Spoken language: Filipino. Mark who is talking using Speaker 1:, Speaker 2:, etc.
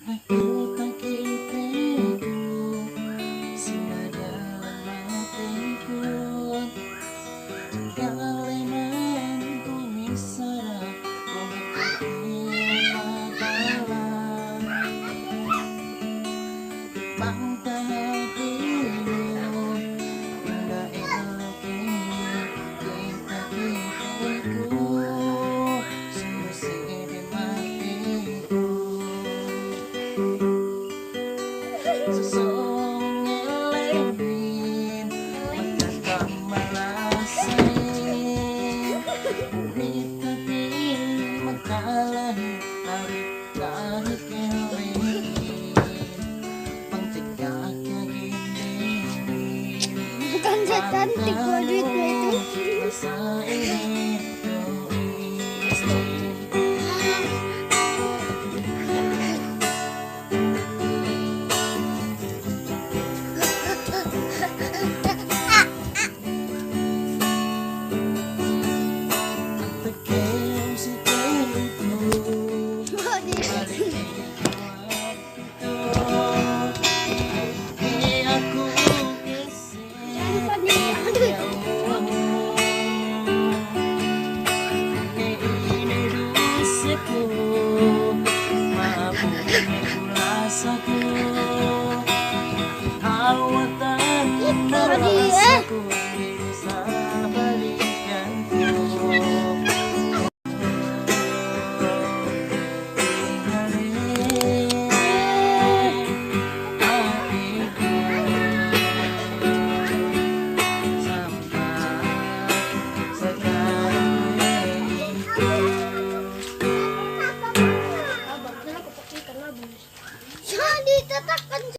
Speaker 1: Nakutang kitigo sinadalang matikot Galay man kumisarap kung ipagpapala Pangtahapilo Nailaki Kita-kitiko Sumusibi matiko Susong ilibin Magkakamalasay Ulit na di magkalahi Arit-kahit kilawin Pangtigak kagibinin
Speaker 2: Kansa-kantik ko dito ito.
Speaker 1: Sa init Hawatan na rasa ko sa balikan ko
Speaker 2: Siya, dito takpan